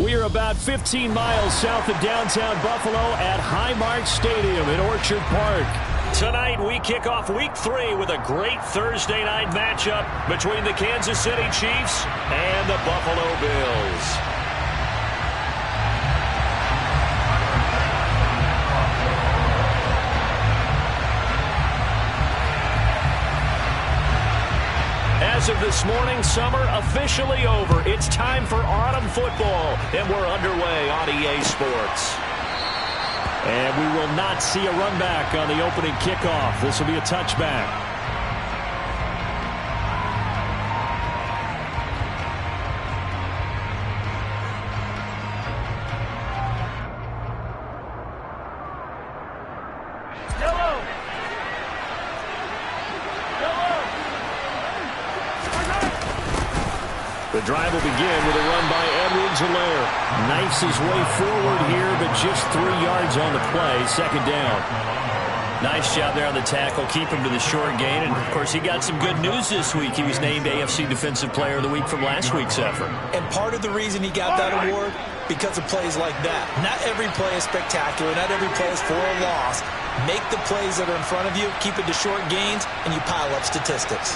We are about 15 miles south of downtown Buffalo at Highmark Stadium in Orchard Park. Tonight, we kick off Week 3 with a great Thursday night matchup between the Kansas City Chiefs and the Buffalo Bills. As of this morning, summer officially over. It's time for autumn football, and we're underway on EA Sports. And we will not see a run back on the opening kickoff. This will be a touchback. The drive will begin with a run by Edwards-Helaire. Knifes his way forward here, but just 3 yards on the play. Second down. Nice job there on the tackle. Keep him to the short gain. And, of course, he got some good news this week. He was named AFC Defensive Player of the Week from last week's effort. And part of the reason he got that award, because of plays like that. Not every play is spectacular. Not every play is for a loss. Make the plays that are in front of you, keep it to short gains, and you pile up statistics.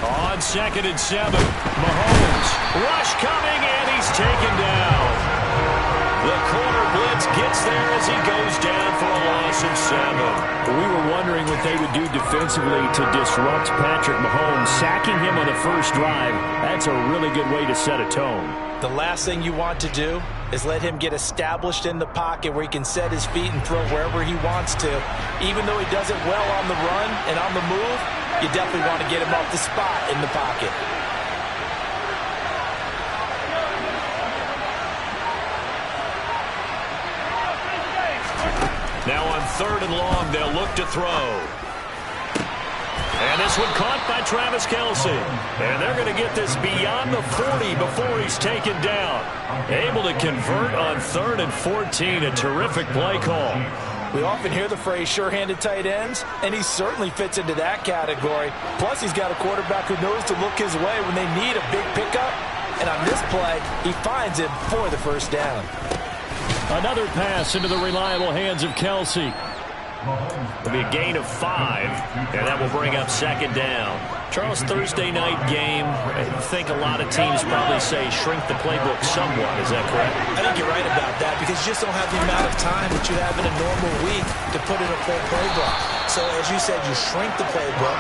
On 2nd and 7, Mahomes. Rush coming, and he's taken down. The corner blitz gets there as he goes down for a loss of 7. We were wondering what they would do defensively to disrupt Patrick Mahomes. Sacking him on the first drive, that's a really good way to set a tone. The last thing you want to do is let him get established in the pocket where he can set his feet and throw wherever he wants to. Even though he does it well on the run and on the move, you definitely want to get him off the spot in the pocket. Now on 3rd and long, they'll look to throw. And this one caught by Travis Kelce. And they're going to get this beyond the 40 before he's taken down. Able to convert on 3rd and 14. A terrific play call. We often hear the phrase sure-handed tight ends, and he certainly fits into that category. Plus, he's got a quarterback who knows to look his way when they need a big pickup. And on this play, he finds him for the first down. Another pass into the reliable hands of Kelce. It'll be a gain of 5, and that will bring up 2nd down. Charles, Thursday night game, I think a lot of teams probably say shrink the playbook somewhat. Is that correct? I think you're right about that because you just don't have the amount of time that you have in a normal week to put in a full playbook. So, as you said, you shrink the playbook,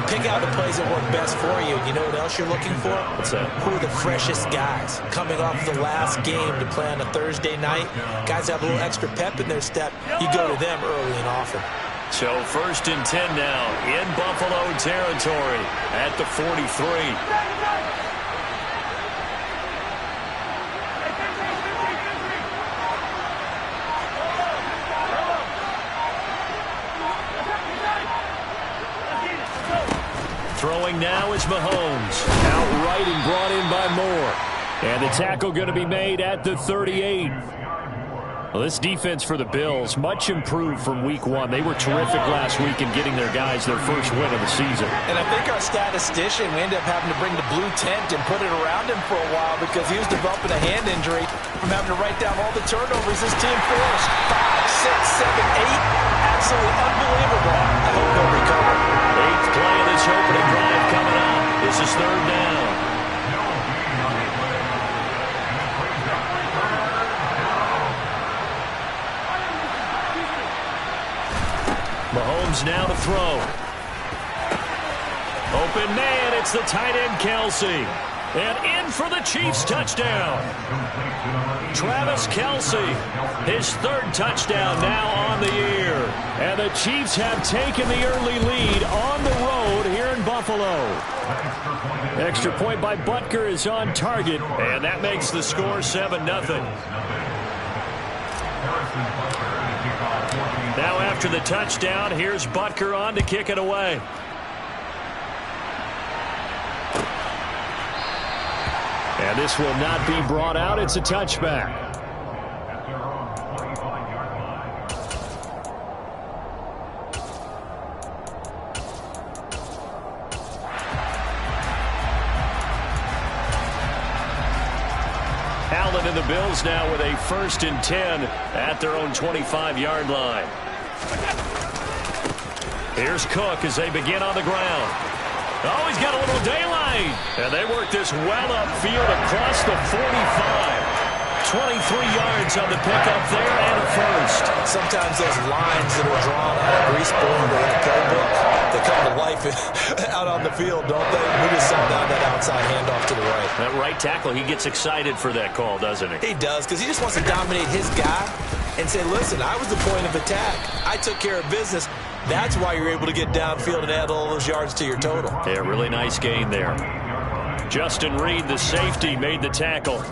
pick out the plays that work best for you. You know what else you're looking for? What's that? Who are the freshest guys coming off the last game to play on a Thursday night? Guys have a little extra pep in their step. You go to them early and often. So 1st and 10 now in Buffalo territory at the 43. Throwing now is Mahomes. Outright and brought in by Moore. And the tackle going to be made at the 38. Well, this defense for the Bills, much improved from Week 1. They were terrific last week in getting their guys their first win of the season. And I think our statistician, we ended up having to bring the blue tent and put it around him for a while because he was developing a hand injury from having to write down all the turnovers his team forced. 5, 6, 7, 8. Absolutely unbelievable. I hope he'll recover. 8th play of this opening drive coming up. This is 3rd down. Mahomes now to throw. Open man, it's the tight end Kelce. And in for the Chiefs touchdown. Travis Kelce, his 3rd touchdown now on the year. And the Chiefs have taken the early lead on the road here in Buffalo. Extra point by Butker is on target. And that makes the score 7-0. Now after the touchdown, here's Butker on to kick it away. And this will not be brought out. It's a touchback. Allen and the Bills now with a 1st and 10 at their own 25-yard line. Here's Cook as they begin on the ground. Oh, he's got a little daylight. And they work this well upfield across the 45. 23 yards on the pickup there and a 1st. Sometimes those lines that are drawn on a grease board or in a playbook, they come to life out on the field, don't they? We just saw that outside handoff to the right. That right tackle, he gets excited for that call, doesn't he? He does, because he just wants to dominate his guy and say, listen, I was the point of attack. I took care of business. That's why you're able to get downfield and add all those yards to your total. Yeah, really nice gain there. Justin Reed, the safety, made the tackle.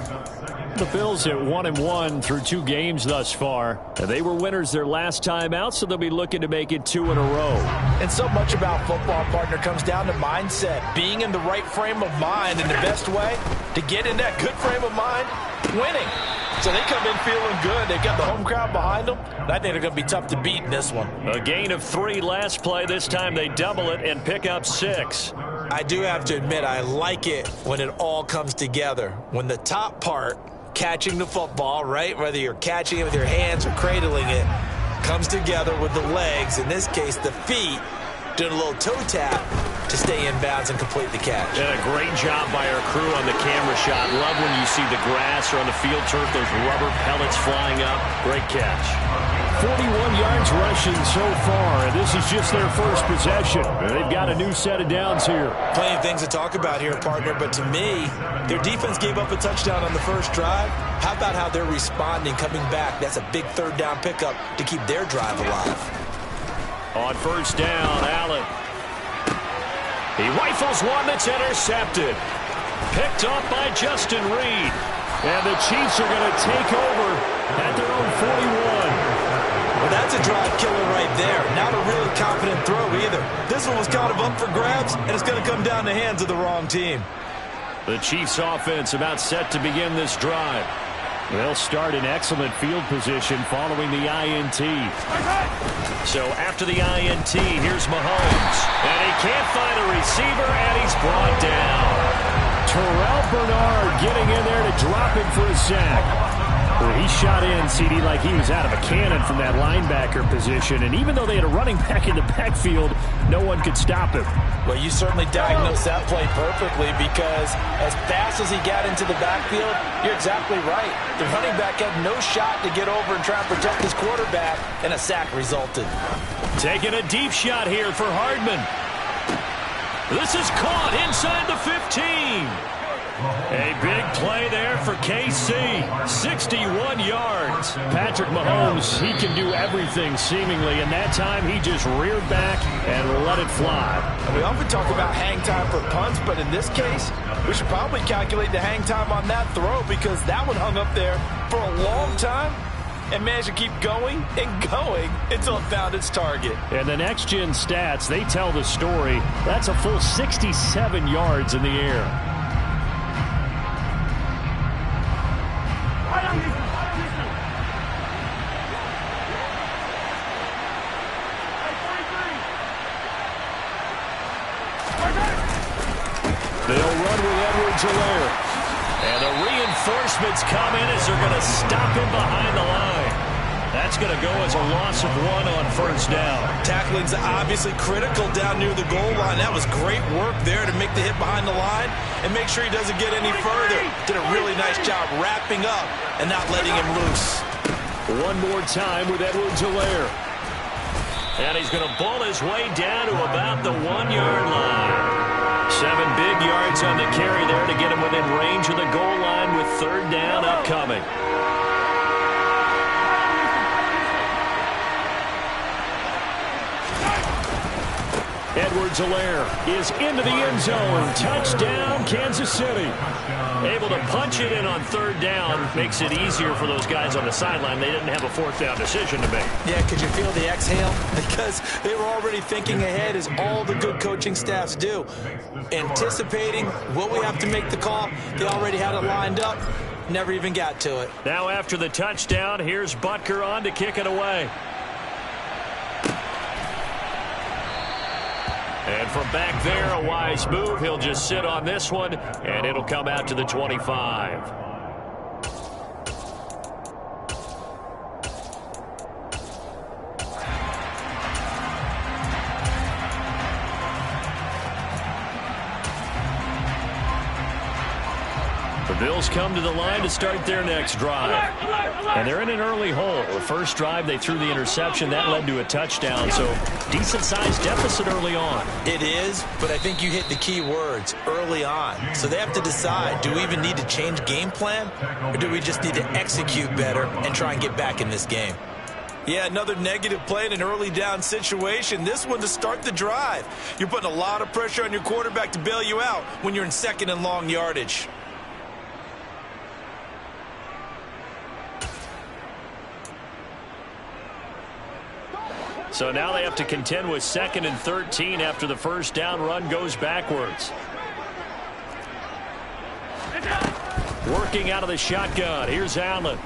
The Bills at 1-1 through 2 games thus far. They were winners their last time out, so they'll be looking to make it 2 in a row. And so much about football, partner, comes down to mindset. Being in the right frame of mind, and the best way to get in that good frame of mind, winning. So they come in feeling good. They've got the home crowd behind them. And I think they're going to be tough to beat in this one. A gain of 3 last play. This time they double it and pick up 6. I do have to admit, I like it when it all comes together. When the top part, catching the football, right, whether you're catching it with your hands or cradling it, comes together with the legs, in this case the feet, doing a little toe tap to stay in bounds and complete the catch. And a great job by our crew on the camera shot. Love when you see the grass or on the field turf, those rubber pellets flying up. Great catch. 41 yards rushing so far, and this is just their first possession. They've got a new set of downs here. Plenty of things to talk about here, partner, but to me, their defense gave up a touchdown on the first drive. How about how they're responding, coming back? That's a big 3rd down pickup to keep their drive alive. On 1st down, Allen. He rifles one that's intercepted. Picked up by Justin Reed. And the Chiefs are going to take over at their own 41. Well, that's a drive killer right there. Not a really confident throw either. This one was kind of up for grabs, and it's going to come down the hands of the wrong team. The Chiefs offense about set to begin this drive. They'll start in excellent field position following the INT. So after the INT, here's Mahomes. And he can't find a receiver, and he's brought down. Terrell Bernard getting in there to drop him for a sack. Well, he shot in, CD, like he was out of a cannon from that linebacker position. And even though they had a running back in the backfield, no one could stop him. Well, you certainly diagnosed that play perfectly, because as fast as he got into the backfield, you're exactly right. The running back had no shot to get over and try and protect his quarterback, and a sack resulted. Taking a deep shot here for Hardman. This is caught inside the 15. A big play there for KC. 61 yards. Patrick Mahomes, he can do everything seemingly, and that time he just reared back and let it fly. And we often talk about hang time for punts, but in this case, we should probably calculate the hang time on that throw, because that one hung up there for a long time and managed to keep going and going until it found its target. And the next-gen stats, they tell the story. That's a full 67 yards in the air. They'll run with Edwards-Helaire. And the reinforcements come in as they're going to stop him behind the line. That's going to go as a loss of 1 on 1st down. Tackling's obviously critical down near the goal line. That was great work there to make the hit behind the line and make sure he doesn't get any further. Did a really nice job wrapping up and not letting him loose. One more time with Edwards-Helaire. And he's going to ball his way down to about the 1-yard line. 7 big yards on the carry there to get him within range of the goal line with 3rd down upcoming. Edwards-Helaire is into the end zone. Touchdown, Kansas City. Able to punch it in on 3rd down. Makes it easier for those guys on the sideline. They didn't have a 4th down decision to make. Yeah, could you feel the exhale? Because they were already thinking ahead, as all the good coaching staffs do. Anticipating, will we have to make the call? They already had it lined up. Never even got to it. Now after the touchdown, here's Butker on to kick it away. And from back there, a wise move. He'll just sit on this one, and it'll come out to the 25. The Bills come to the line to start their next drive. And they're in an early hole. The first drive, they threw the interception. That led to a touchdown. So decent-sized deficit early on. It is, but I think you hit the key words, early on. So they have to decide, do we even need to change game plan? Or do we just need to execute better and try and get back in this game? Yeah, another negative play in an early down situation. This one to start the drive. You're putting a lot of pressure on your quarterback to bail you out when you're in second and long yardage. So now they have to contend with 2nd and 13 after the first down run goes backwards. Working out of the shotgun. Here's Allen.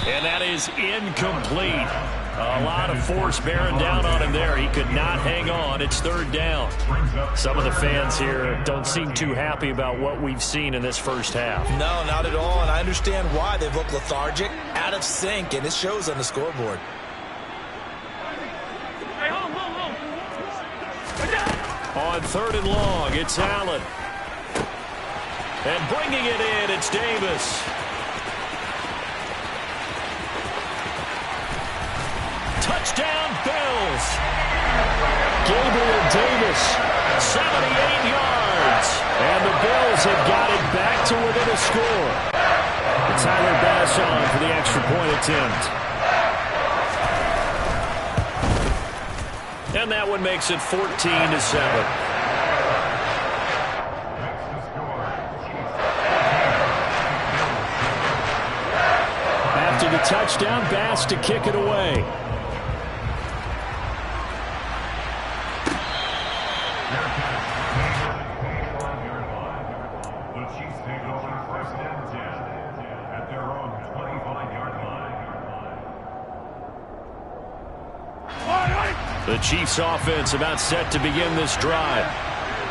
And that is incomplete. A lot of force bearing down on him there. He could not hang on. It's 3rd down. Some of the fans here don't seem too happy about what we've seen in this first half. No, not at all. And I understand why. They've looked lethargic, out of sync, and it shows on the scoreboard. On 3rd and long, it's Allen. And bringing it in, it's Davis. Touchdown, Bills. Gabriel Davis, 78 yards. And the Bills have got it back to within a score. Tyler Bass on for the extra point attempt. And that one makes it 14-7. After the touchdown, Bass to kick it away. The Chiefs take over 1st and 10 at their own 25-yard line. The Chiefs offense about set to begin this drive.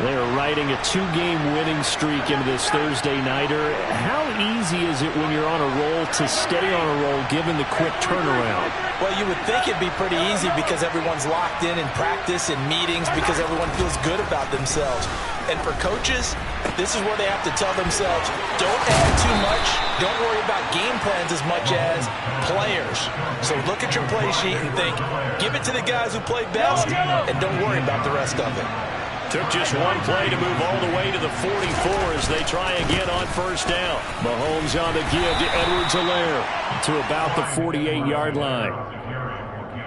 They are riding a 2-game winning streak into this Thursday nighter. How easy is it when you're on a roll to stay on a roll given the quick turnaround? Well, you would think it'd be pretty easy because everyone's locked in practice and meetings because everyone feels good about themselves. And for coaches, this is where they have to tell themselves, don't add too much. Don't worry about game plans as much as players. So look at your play sheet and think, give it to the guys who play best and don't worry about the rest of it. Took just one play to move all the way to the 44 as they try again on 1st down. Mahomes on the give to Edwards-Helaire to about the 48-yard line.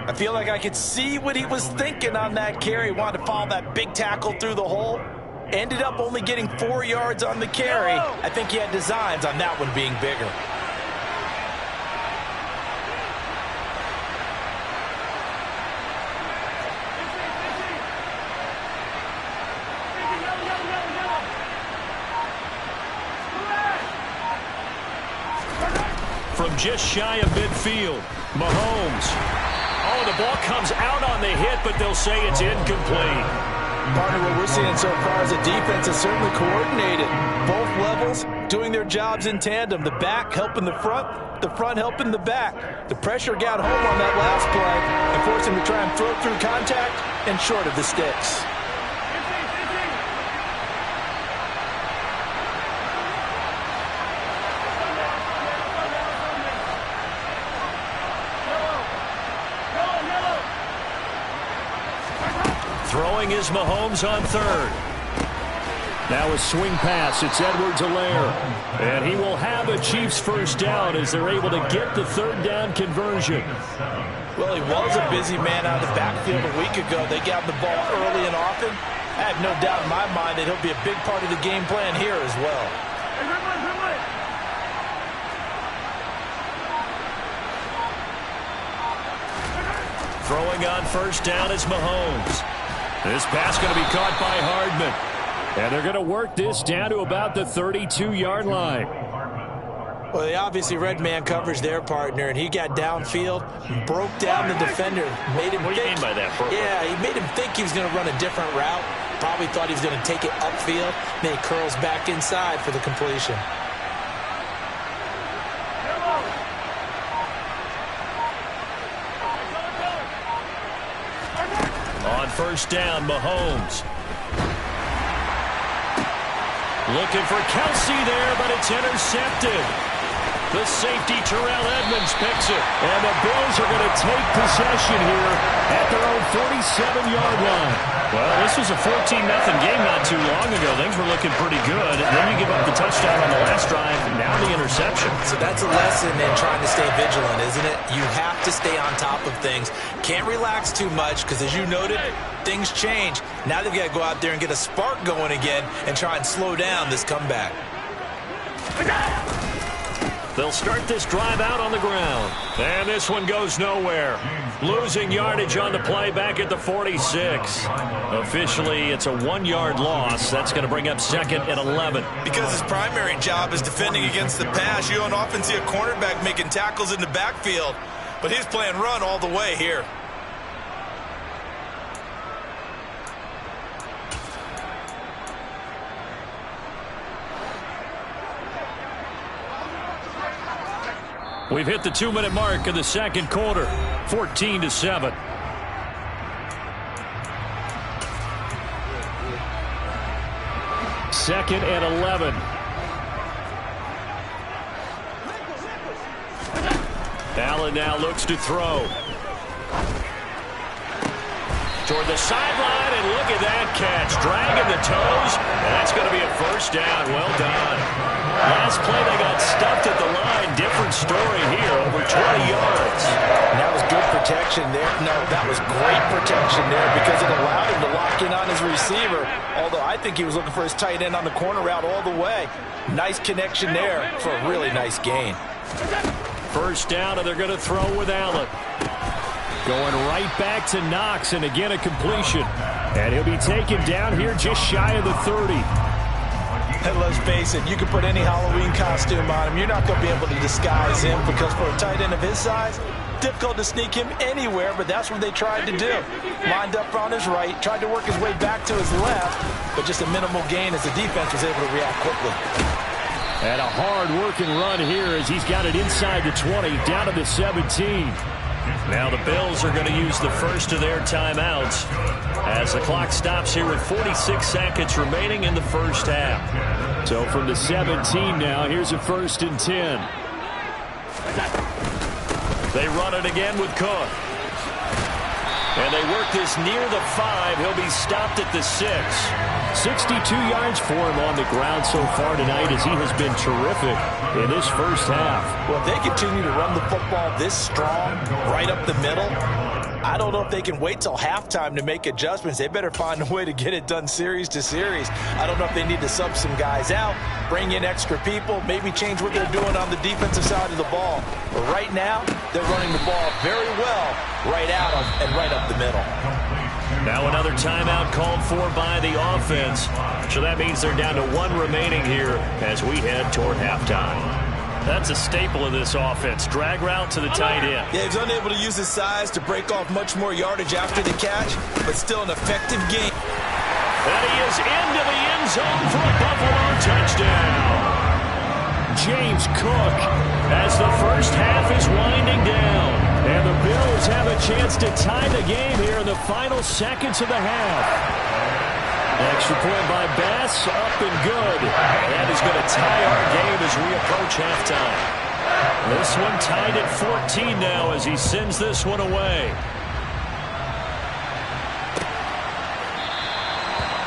I feel like I could see what he was thinking on that carry. Wanted to follow that big tackle through the hole. Ended up only getting 4 yards on the carry. I think he had designs on that one being bigger. From just shy of midfield, Mahomes. Oh, the ball comes out on the hit, but they'll say it's incomplete. Partner, what we're seeing so far is the defense is certainly coordinated. Both levels doing their jobs in tandem. The back helping the front helping the back. The pressure got home on that last play and forced him to try and throw through contact and short of the sticks. Throwing is Mahomes on 3rd. Now a swing pass. It's Edwards-Helaire. And he will have a Chiefs first down as they're able to get the 3rd down conversion. Well, he was a busy man out of the backfield a week ago. They got the ball early and often. I have no doubt in my mind that he'll be a big part of the game plan here as well. Throwing on 1st down is Mahomes. This pass going to be caught by Hardman. And they're going to work this down to about the 32-yard line. Well, they obviously red man coverage their partner, and he got downfield, broke down the defender, made him What do you mean by that, Bert? Yeah, he made him think he was going to run a different route. Probably thought he was going to take it upfield. Then he curls back inside for the completion. On 1st down, Mahomes. Looking for Kelce there, but it's intercepted. The safety, Terrell Edmonds, picks it. And the Bills are going to take possession here at their own 47-yard line. Well, this was a 14-0 game not too long ago. Things were looking pretty good. Then you give up the touchdown on the last drive, and now the interception. So that's a lesson in trying to stay vigilant, isn't it? You have to stay on top of things. Can't relax too much because, as you noted, things change. Now they've got to go out there and get a spark going again and try and slow down this comeback. They'll start this drive out on the ground. And this one goes nowhere. Losing yardage on the play back at the 46. Officially, it's a 1-yard loss. That's going to bring up 2nd and 11. Because his primary job is defending against the pass, you don't often see a cornerback making tackles in the backfield. But he's playing run all the way here. We've hit the 2-minute mark of the second quarter, 14-7. Second and 11. Allen now looks to throw. Toward the sideline, and look at that catch. Dragging the toes, and that's going to be a first down. Well done. Last play, they got stuffed at the line. Different story here, over 20 yards. And that was good protection there. No, that was great protection there because it allowed him to lock in on his receiver, although I think he was looking for his tight end on the corner route all the way. Nice connection there for a really nice gain. First down, and they're going to throw with Allen. Going right back to Knox, and again a completion. And he'll be taken down here just shy of the 30. And let's face it, you can put any Halloween costume on him. You're not going to be able to disguise him because for a tight end of his size, difficult to sneak him anywhere, but that's what they tried to do. Lined up on his right, tried to work his way back to his left, but just a minimal gain as the defense was able to react quickly. And a hard-working run here as he's got it inside the 20, down to the 17. Now the Bills are going to use the first of their timeouts as the clock stops here with 46 seconds remaining in the first half. So from the 17 now, here's a 1st and 10. They run it again with Cook. And they work this near the 5. He'll be stopped at the 6. 62 yards for him on the ground so far tonight as he has been terrific in this first half. Well, if they continue to run the football this strong, right up the middle, I don't know if they can wait till halftime to make adjustments. They better find a way to get it done series to series. I don't know if they need to sub some guys out, bring in extra people, maybe change what they're doing on the defensive side of the ball. But right now, they're running the ball very well right out and right up the middle. Now another timeout called for by the offense. So that means they're down to 1 remaining here as we head toward halftime. That's a staple of this offense. Drag route to the tight end. Yeah, he's unable to use his size to break off much more yardage after the catch, but still an effective game. And he is into the end zone for a Buffalo touchdown. James Cook as the first half is winding down. And the Bills have a chance to tie the game here in the final seconds of the half. Extra point by Bass, up and good. That is going to tie our game as we approach halftime. This one tied at 14 now as he sends this one away.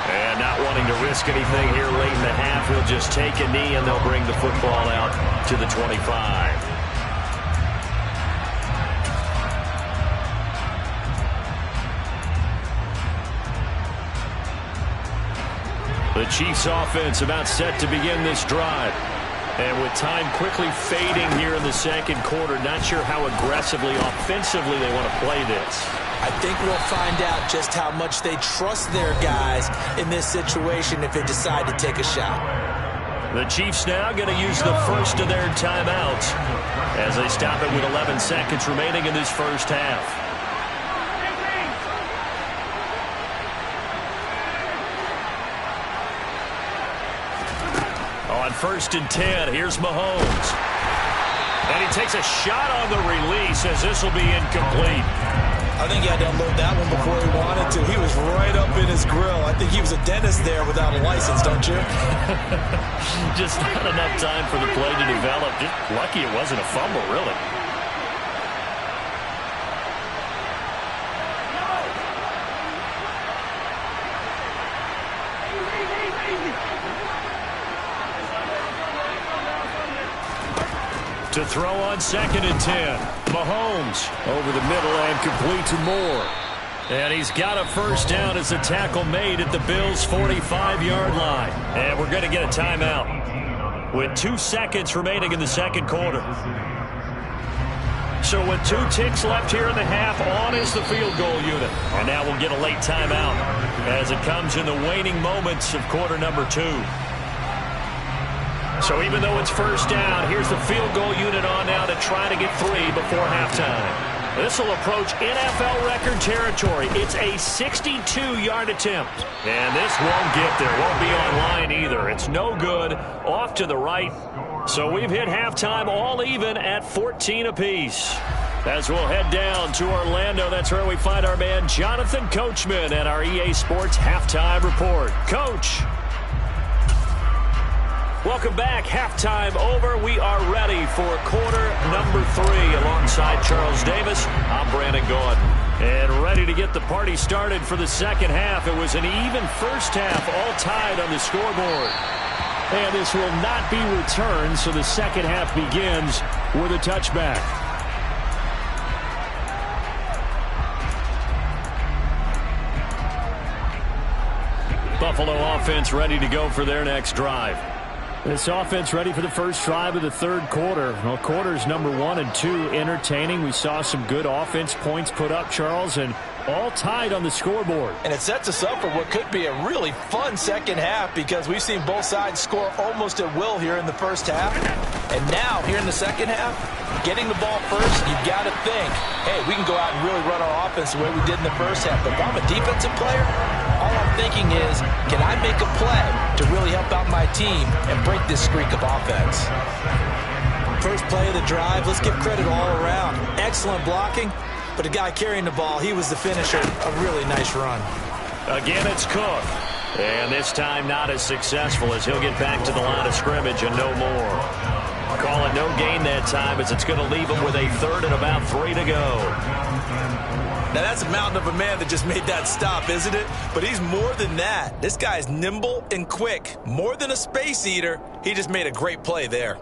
And not wanting to risk anything here late in the half, he'll just take a knee and they'll bring the football out to the 25. The Chiefs offense about set to begin this drive. And with time quickly fading here in the second quarter, not sure how aggressively, offensively they want to play this. I think we'll find out just how much they trust their guys in this situation if they decide to take a shot. The Chiefs now going to use the first of their timeouts as they stop it with 11 seconds remaining in this first half. On 1st and 10, here's Mahomes. And he takes a shot on the release as this will be incomplete. I think he had to unload that one before he wanted to. He was right up in his grill. I think he was a dentist there without a license, don't you? Just not enough time for the play to develop. Just lucky it wasn't a fumble, really. To throw on 2nd and 10. Mahomes over the middle and complete to Moore. And he's got a first down as the tackle made at the Bills' 45-yard line. And we're going to get a timeout with 2 seconds remaining in the second quarter. So with 2 ticks left here in the half, on is the field goal unit. And now we'll get a late timeout as it comes in the waning moments of quarter number 2. So even though it's first down, here's the field goal unit on now to try to get 3 before halftime. This will approach NFL record territory. It's a 62-yard attempt. And this won't get there. Won't be online either. It's no good. Off to the right. So we've hit halftime all even at 14 apiece. As we'll head down to Orlando, that's where we find our man Jonathan Coachman at our EA Sports Halftime Report. Coach. Welcome back. Halftime over. We are ready for quarter number 3 alongside Charles Davis. I'm Brandon Gaudin. And ready to get the party started for the second half. It was an even first half, all tied on the scoreboard. And this will not be returned, so the second half begins with a touchback. Buffalo offense ready to go for their next drive. This offense ready for the first drive of the third quarter. Well, quarters number 1 and 2 entertaining. We saw some good offense points put up, Charles, and all tied on the scoreboard. And it sets us up for what could be a really fun second half because we've seen both sides score almost at will here in the first half. And now, here in the second half, getting the ball first, you've got to think, hey, we can go out and really run our offense the way we did in the first half. But if I'm a defensive player, all I'm thinking is, can I make a play to really help out my team and break this streak of offense? First play of the drive, let's give credit all around. Excellent blocking, but the guy carrying the ball, he was the finisher. A really nice run. Again, it's Cook. And this time not as successful as he'll get back to the line of scrimmage and no more. Call it no gain that time as it's going to leave him with a third and about 3 to go. Now that's a mountain of a man that just made that stop, isn't it? But he's more than that. This guy's nimble and quick. More than a space eater, he just made a great play there.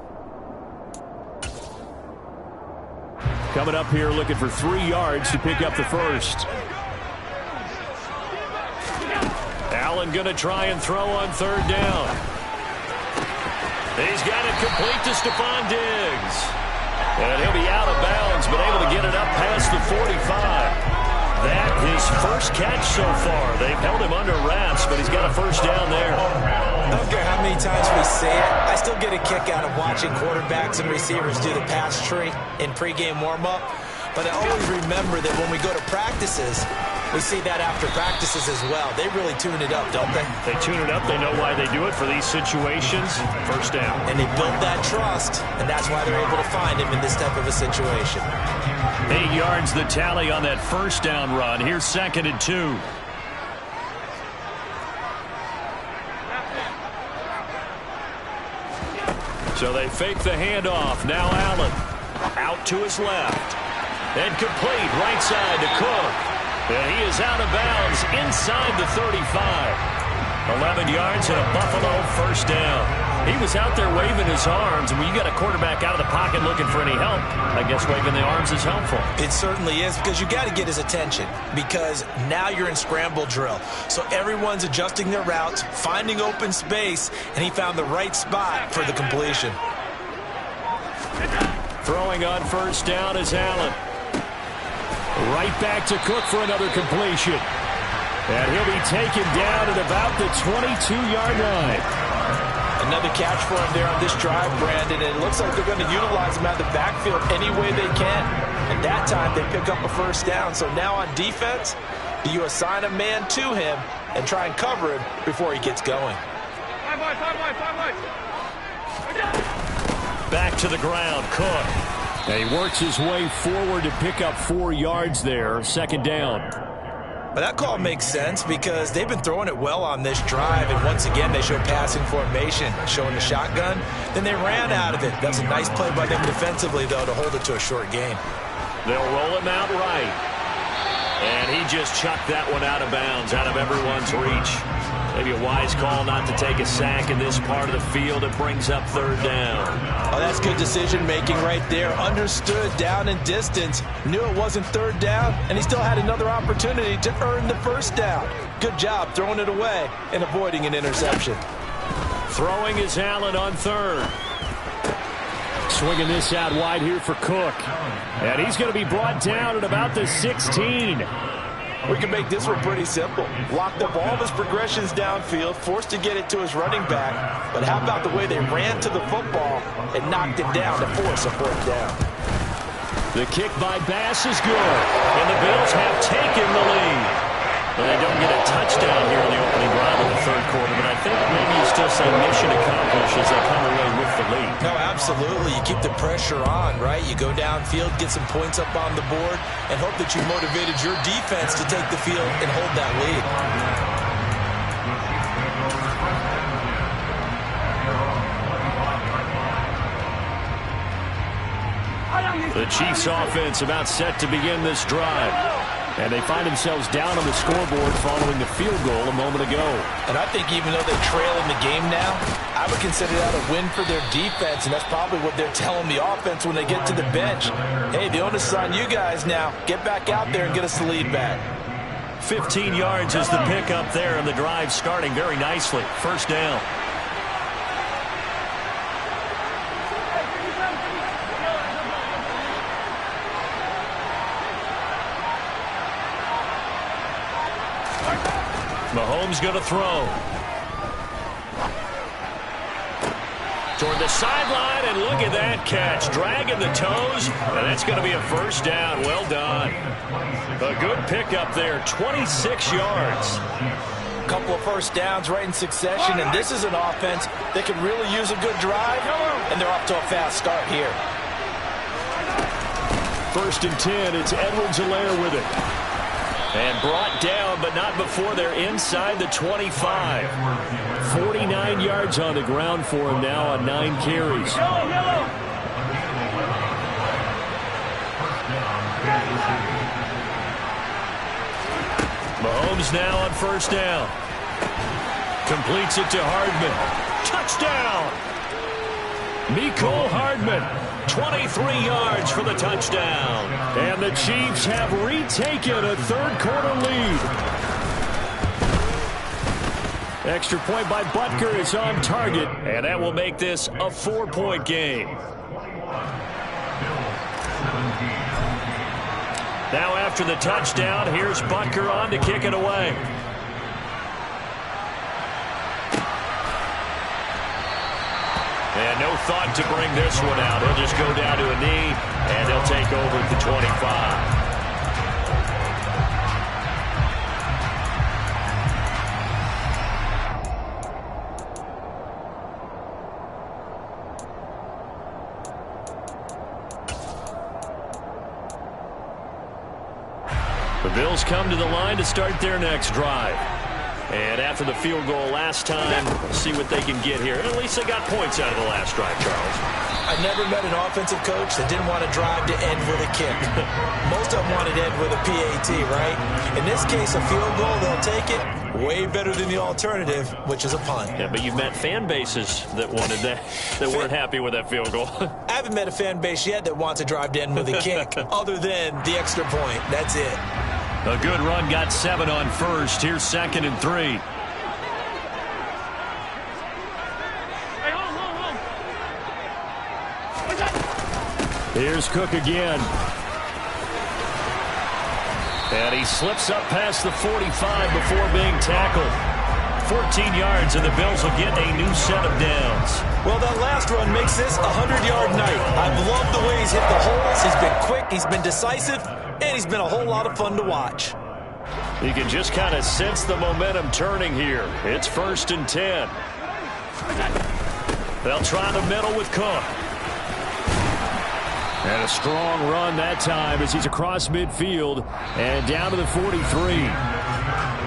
Coming up here looking for 3 yards to pick up the first. Allen going to try and throw on third down. He's got it complete to Stephon Diggs. And he'll be out of bounds, but able to get it up past the 45. That his first catch so far. They've held him under wraps, but he's got a first down there. I don't care how many times we say it, I still get a kick out of watching quarterbacks and receivers do the pass tree in pregame warm-up. But I always remember that when we go to practices, we see that after practices as well. They really tune it up, don't they? They tune it up. They know why they do it for these situations. First down. And they build that trust, and that's why they're able to find him in this type of a situation. 8 yards the tally on that first down run. Here's 2nd and 2. So they fake the handoff. Now Allen out to his left. And complete right side to Cook. And he is out of bounds inside the 35. 11 yards and a Buffalo first down. He was out there waving his arms, and when you got a quarterback out of the pocket looking for any help, I guess waving the arms is helpful. It certainly is, because you got to get his attention, because now you're in scramble drill. So everyone's adjusting their routes, finding open space, and he found the right spot for the completion. Throwing on first down is Allen. Right back to Cook for another completion. And he'll be taken down at about the 22-yard line. Another catch for him there on this drive, Brandon, and it looks like they're going to utilize him out of the backfield any way they can. And that time they pick up a first down. So now on defense, do you assign a man to him and try and cover him before he gets going? Back to the ground, Cook. And he works his way forward to pick up 4 yards there. Second down. But that call makes sense because they've been throwing it well on this drive, and once again they show passing formation, showing the shotgun. Then they ran out of it. That's a nice play by them defensively, though, to hold it to a short gain. They'll roll him out right. And he just chucked that one out of bounds, out of everyone's reach. Maybe a wise call not to take a sack in this part of the field. It brings up third down. Oh, that's good decision-making right there. Understood down and distance. Knew it wasn't third down, and he still had another opportunity to earn the first down. Good job throwing it away and avoiding an interception. Throwing is Allen on third. Swinging this out wide here for Cook. And he's going to be brought down at about the 16. We can make this one pretty simple. Locked up all of his progressions downfield, forced to get it to his running back. But how about the way they ran to the football and knocked it down to force a fourth down? The kick by Bass is good. And the Bills have taken the lead. Well, they don't get a touchdown here in the opening drive of the third quarter, but I think maybe you still say mission accomplished as they come away with the lead. No, absolutely. You keep the pressure on, right? You go downfield, get some points up on the board, and hope that you motivated your defense to take the field and hold that lead. The Chiefs offense about set to begin this drive. And they find themselves down on the scoreboard following the field goal a moment ago. And I think even though they trail in the game now, I would consider that a win for their defense, and that's probably what they're telling the offense when they get to the bench. Hey, the onus is on you guys now. Get back out there and get us the lead back. 15 yards is the pickup there, and the drive starting very nicely. First down. Mahomes going to throw. Toward the sideline, and look at that catch. Dragging the toes, and that's going to be a first down. Well done. A good pickup there, 26 yards. Couple of first downs right in succession, and this is an offense that could really use a good drive, and they're off to a fast start here. 1st and 10, it's Edwards-Helaire with it. And brought down, but not before they're inside the 25. 49 yards on the ground for him now on 9 carries. Mahomes now on first down. Completes it to Hardman. Touchdown! Mecole Hardman. 23 yards for the touchdown. And the Chiefs have retaken a third-quarter lead. Extra point by Butker is on target. And that will make this a 4-point game. Now after the touchdown, here's Butker on to kick it away. And no thought to bring this one out. He'll just go down to a knee, and they'll take over at the 25. The Bills come to the line to start their next drive. And after the field goal last time, see what they can get here. At least they got points out of the last drive, Charles. I never met an offensive coach that didn't want to drive to end with a kick. Most of them wanted to end with a PAT, right? In this case, a field goal, they'll take it. Way better than the alternative, which is a punt. Yeah, but you've met fan bases that wanted that, that weren't happy with that field goal. I haven't met a fan base yet that wants to drive to end with a kick, other than the extra point. That's it. A good run, got 7 on first. Here's 2nd and 3. Here's Cook again. And he slips up past the 45 before being tackled. 14 yards, and the Bills will get a new set of downs. Well, that last run makes this a 100-yard night. I've loved the way he's hit the holes. He's been quick, he's been decisive, and he's been a whole lot of fun to watch. You can just kind of sense the momentum turning here. It's 1st and 10. They'll try the middle with Cook. And a strong run that time as he's across midfield and down to the 43.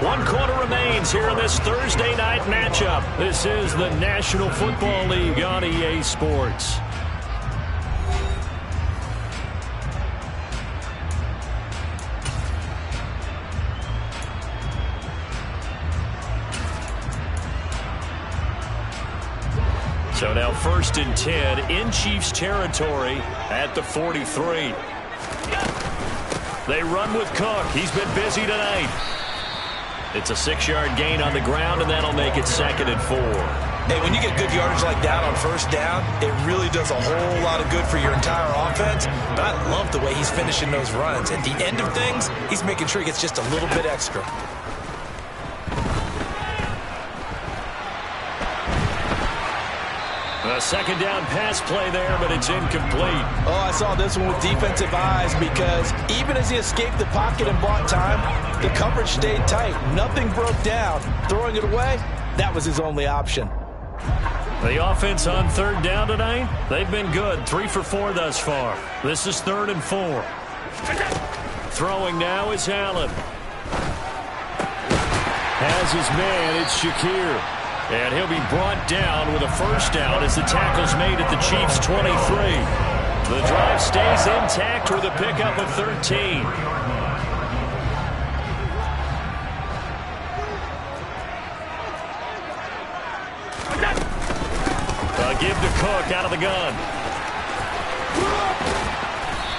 1 quarter remains here in this Thursday night matchup. This is the National Football League on EA Sports. So now 1st and 10 in Chiefs territory at the 43. They run with Cook. He's been busy tonight. It's a 6-yard gain on the ground, and that'll make it 2nd and 4. Hey, when you get good yardage like that on 1st down, it really does a whole lot of good for your entire offense. But I love the way he's finishing those runs. At the end of things, he's making sure he gets just a little bit extra. A 2nd down pass play there, but it's incomplete. Oh, I saw this one with defensive eyes because even as he escaped the pocket and bought time, the coverage stayed tight. Nothing broke down. Throwing it away, that was his only option. The offense on 3rd down tonight, they've been good. 3 for 4 thus far. This is 3rd and 4. Throwing now is Allen. Has his man, it's Shakir. And he'll be brought down with a 1st down as the tackle's made at the Chiefs' 23. The drive stays intact with a pickup of 13. A give to Cook out of the gun.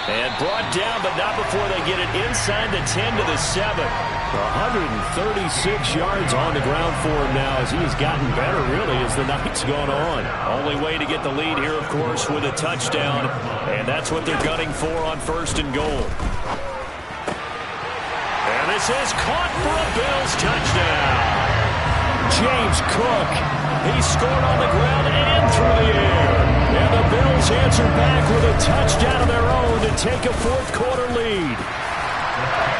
And brought down, but not before they get it inside the 10 to the 7. 136 yards on the ground for him now as he has gotten better, really, as the night's gone on. Only way to get the lead here, of course, with a touchdown. And that's what they're gunning for on 1st and goal. And this is caught for a Bills touchdown. James Cook. He scored on the ground and through the air. And the Bills answer back with a touchdown of their own to take a 4th quarter lead.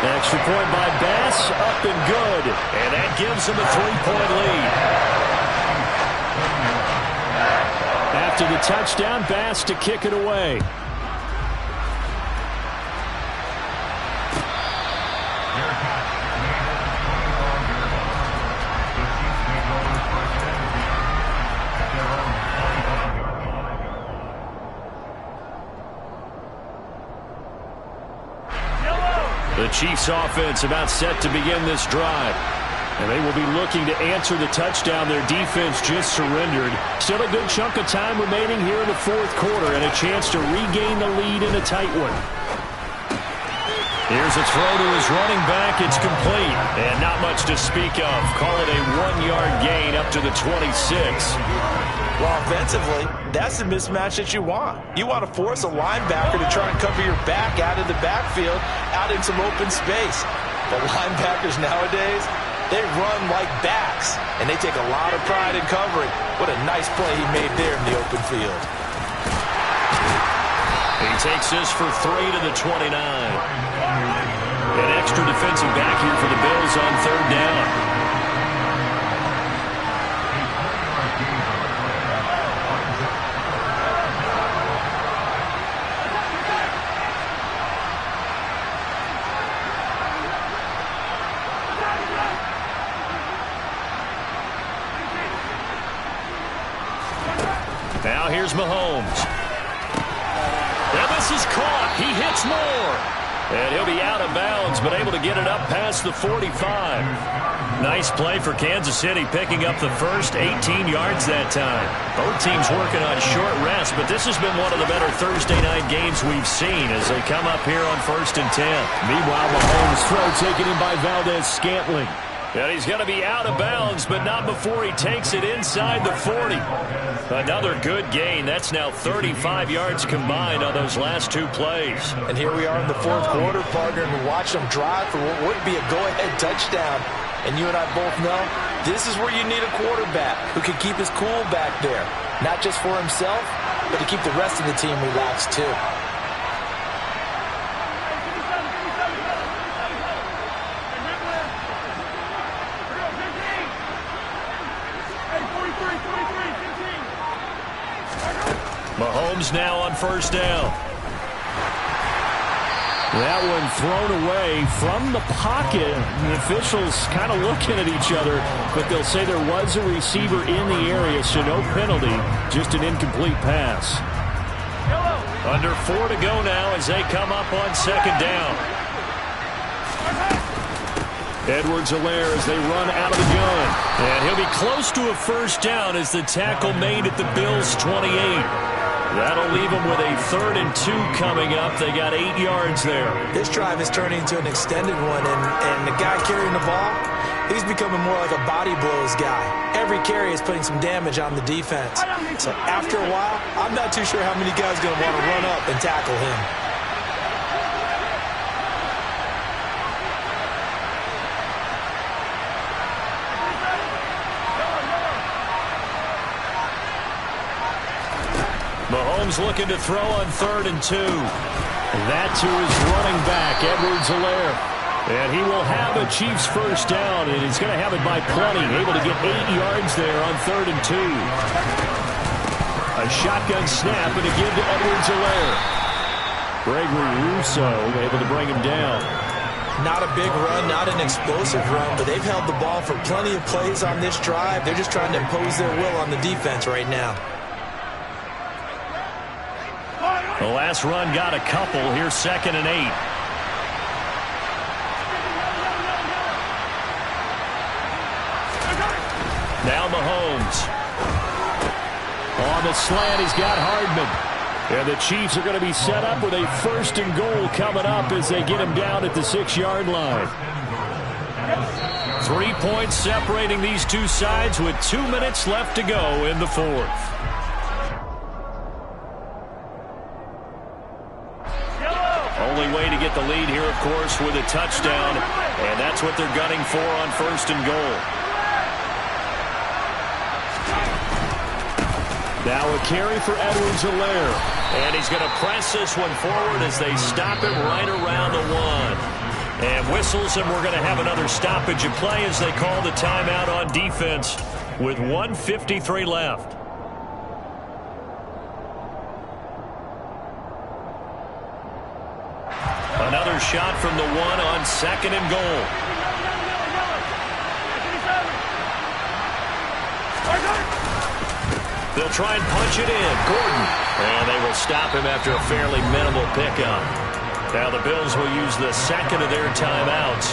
Extra point by Bass, up and good. And that gives them a 3-point lead. After the touchdown, Bass to kick it away. The Chiefs offense about set to begin this drive. And they will be looking to answer the touchdown their defense just surrendered. Still a good chunk of time remaining here in the 4th quarter and a chance to regain the lead in a tight one. Here's a throw to his running back. It's complete. And not much to speak of. Call it a 1-yard gain up to the 26. Well, offensively, that's the mismatch that you want. You want to force a linebacker to try and cover your back out of the backfield, out in some open space. But linebackers nowadays, they run like backs, and they take a lot of pride in covering. What a nice play he made there in the open field. He takes this for 3 to the 29. An extra defensive back here for the Bills on 3rd down. Now here's Mahomes. And this is caught. He hits Moore. And he'll be out of bounds, but able to get it up past the 45. Nice play for Kansas City, picking up the first 18 yards that time. Both teams working on short rest, but this has been one of the better Thursday night games we've seen as they come up here on 1st and 10. Meanwhile, Mahomes' throw taken in by Valdez-Scantling. And he's going to be out of bounds, but not before he takes it inside the 40. Another good gain. That's now 35 yards combined on those last 2 plays. And here we are in the 4th quarter, partner, and we watch them drive for what would be a go-ahead touchdown. And you and I both know this is where you need a quarterback who can keep his cool back there. Not just for himself, but to keep the rest of the team relaxed too. Mahomes now on 1st down. That one thrown away from the pocket. The officials kind of looking at each other, but they'll say there was a receiver in the area, so no penalty, just an incomplete pass. Under 4 to go now as they come up on second down. Edwards-Helaire as they run out of the gun. And he'll be close to a first down as the tackle made at the Bills' 28. That'll leave them with a 3rd and 2 coming up. They got 8 yards there. This drive is turning into an extended one, and the guy carrying the ball, he's becoming more like a body blows guy. Every carry is putting some damage on the defense. So after a while, I'm not too sure how many guys are going to want to run up and tackle him. Mahomes looking to throw on 3rd and 2. That to his running back, Edwards-Helaire. And he will have a Chiefs first down, and he's going to have it by plenty. Able to get 8 yards there on 3rd and 2. A shotgun snap and a give to Edwards-Helaire. Gregory Rousseau able to bring him down. Not a big run, not an explosive run, but they've held the ball for plenty of plays on this drive. They're just trying to impose their will on the defense right now. The last run got a couple. Here's 2nd and 8. Now Mahomes. On the slant, he's got Hardman. And the Chiefs are going to be set up with a 1st and goal coming up as they get him down at the 6-yard line. 3 points separating these two sides with 2 minutes left to go in the 4th. Only way to get the lead here, of course, with a touchdown. And that's what they're gunning for on 1st and goal. Now a carry for Edwards-Helaire. And he's going to press this one forward as they stop him right around the 1. And whistles, and we're going to have another stoppage of play as they call the timeout on defense with 1:53 left. Another shot from the 1 on 2nd and goal. They'll try and punch it in. Gordon. And they will stop him after a fairly minimal pickup. Now the Bills will use the 2nd of their timeouts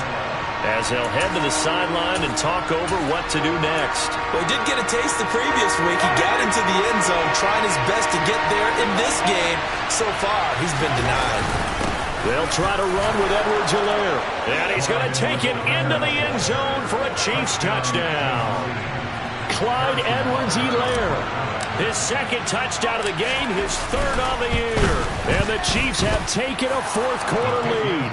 as they'll head to the sideline and talk over what to do next. Well, he did get a taste the previous week. He got into the end zone, trying his best to get there in this game. So far, he's been denied. They'll try to run with Edwards-Helaire. And he's going to take it into the end zone for a Chiefs touchdown. Clyde Edwards-Helaire. His 2nd touchdown of the game, his 3rd on the year. And the Chiefs have taken a 4th quarter lead.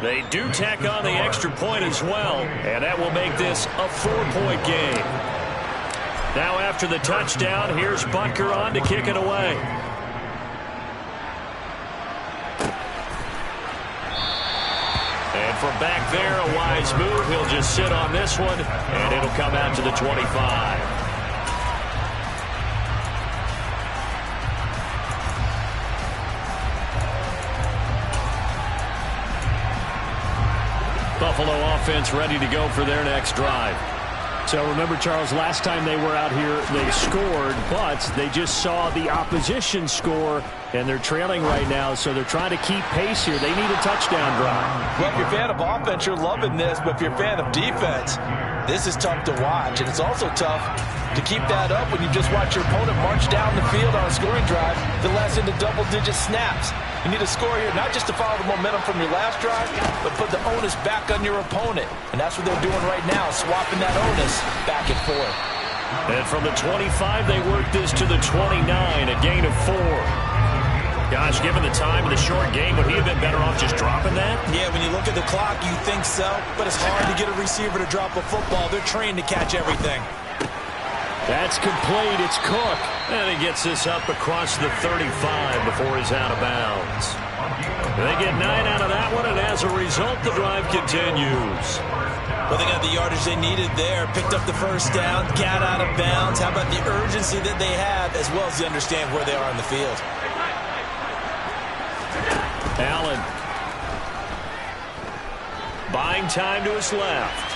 They do tack on the extra point as well, and that will make this a 4-point game. Now after the touchdown, here's Butker on to kick it away. And from back there, a wise move. He'll just sit on this one, and it'll come out to the 25. Buffalo offense ready to go for their next drive. So remember, Charles, last time they were out here, they scored, but they just saw the opposition score, and they're trailing right now, so they're trying to keep pace here. They need a touchdown drive. Well, if you're a fan of offense, you're loving this, but if you're a fan of defense, this is tough to watch, and it's also tough to keep that up when you just watch your opponent march down the field on a scoring drive that lasts into double-digit snaps. You need to score here, not just to follow the momentum from your last drive, but put the onus back on your opponent. And that's what they're doing right now, swapping that onus back and forth. And from the 25, they work this to the 29, a gain of 4. Gosh, given the time of the short game, would he have been better off just dropping that? Yeah, when you look at the clock, you think so, but it's hard to get a receiver to drop a football. They're trained to catch everything. That's complete. It's Cook. And he gets this up across the 35 before he's out of bounds. They get 9 out of that one, and as a result, the drive continues. Well, they got the yardage they needed there, picked up the first down, got out of bounds. How about the urgency that they have, as well as they understand where they are on the field? Allen. Buying time to his left.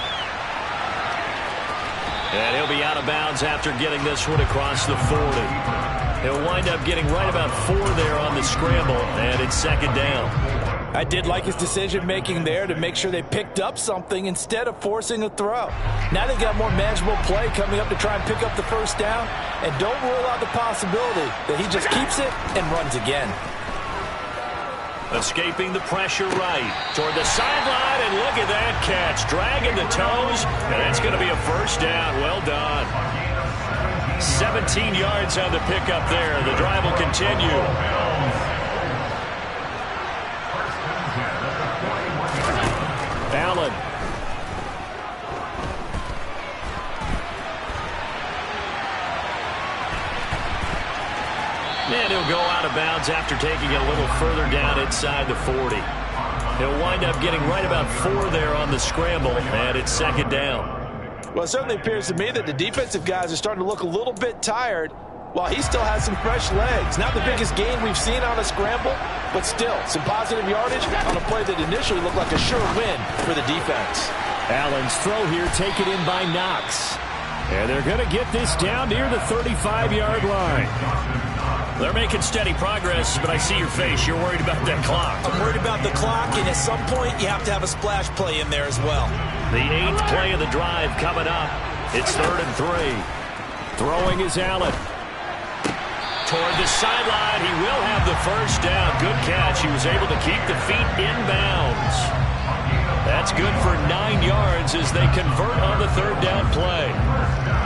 And he'll be out of bounds after getting this one across the 40. He'll wind up getting right about 4 there on the scramble, and it's second down. I did like his decision-making there to make sure they picked up something instead of forcing a throw. Now they got more manageable play coming up to try and pick up the first down, and don't rule out the possibility that he just keeps it and runs again. Escaping the pressure right toward the sideline, and look at that catch. Dragging the toes, and that's going to be a first down. Well done. 17 yards on the pickup there. The drive will continue. Allen. And he'll go out of bounds after taking it a little further down inside the 40. He'll wind up getting right about 4 there on the scramble, and it's second down. Well, it certainly appears to me that the defensive guys are starting to look a little bit tired while he still has some fresh legs. Not the biggest gain we've seen on a scramble, but still some positive yardage on a play that initially looked like a sure win for the defense. Allen's throw here taken in by Knox. And they're going to get this down near the 35-yard line. They're making steady progress, but I see your face. You're worried about that clock. I'm worried about the clock, and at some point you have to have a splash play in there as well. The 8th play of the drive coming up. It's 3rd and 3. Throwing is Allen. Toward the sideline, he will have the first down. Good catch. He was able to keep the feet in bounds. That's good for 9 yards as they convert on the 3rd down play.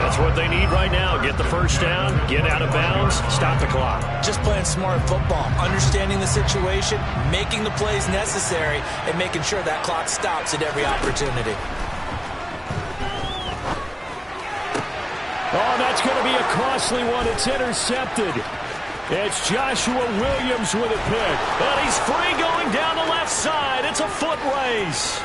That's what they need right now. Get the first down, get out of bounds, stop the clock. Just playing smart football, understanding the situation, making the plays necessary, and making sure that clock stops at every opportunity. Oh, that's going to be a costly one. It's intercepted. It's Joshua Williams with a pick. And he's free going down the left side. It's a foot race.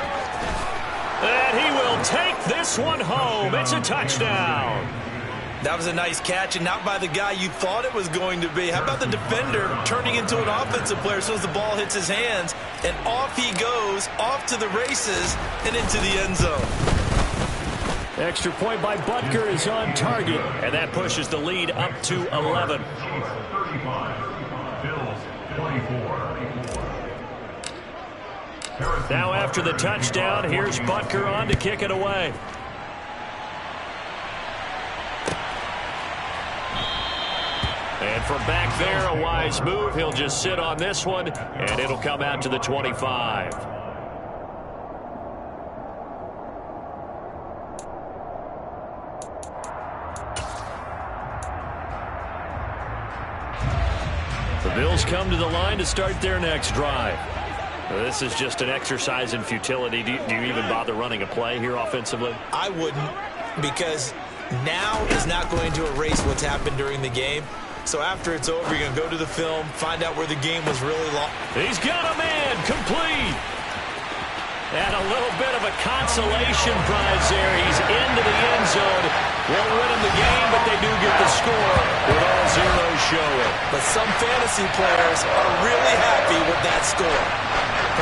And he will take this one home. It's a touchdown. That was a nice catch, and not by the guy you thought it was going to be. How about the defender turning into an offensive player as soon as the ball hits his hands, and off he goes, off to the races, and into the end zone. Extra point by Butker is on target. And that pushes the lead up to 11. Chiefs 35, Bills 24. Now after the touchdown, here's Butker on to kick it away. And from back there, a wise move. He'll just sit on this one, and it'll come out to the 25. The Bills come to the line to start their next drive. This is just an exercise in futility. Do you even bother running a play here offensively? I wouldn't, because now is not going to erase what's happened during the game. So after it's over, you're going to go to the film, find out where the game was really lost. He's got a man, complete. And a little bit of a consolation prize there. He's into the end zone. Won't win him the game, but they do get the score with all zeros showing. But some fantasy players are really happy with that score.